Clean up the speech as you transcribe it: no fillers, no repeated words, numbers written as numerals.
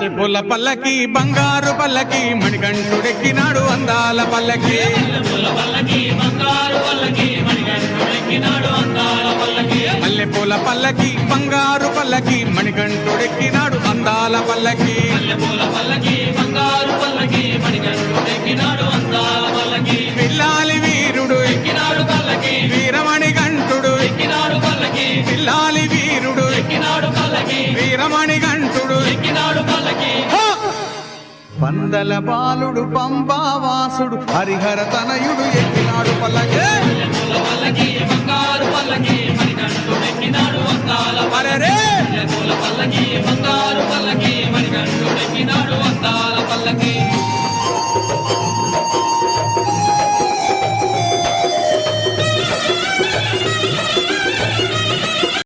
మల్లెపూల పల్లకి బంగారు పల్లకి మణికంఠుడెక్కినాడు అందాల పల్లకి మల్లెపూల పల్లకి బంగారు పల్లకి మణికంఠుడెక్కినాడు అందాల పల్లకి పిల్లాలి వీరుడు ఎక్కినాడు పల్లకి వీరమణి గంటుడు ఎక్కినాడు పల్లకి పిల్లాలి వీరుడు ఎక్కినాడు పల్లకి వీరమణి గంటుడు ఎక్కినాడు పల్లకి పందల బాలుడు పంబావాసుడు హరిహర తనయుడు ఎక్కినాడు పల్లకి బంగారు పల్లకి మణికంఠుడు ఎక్కినాడు అందాల పల్లకి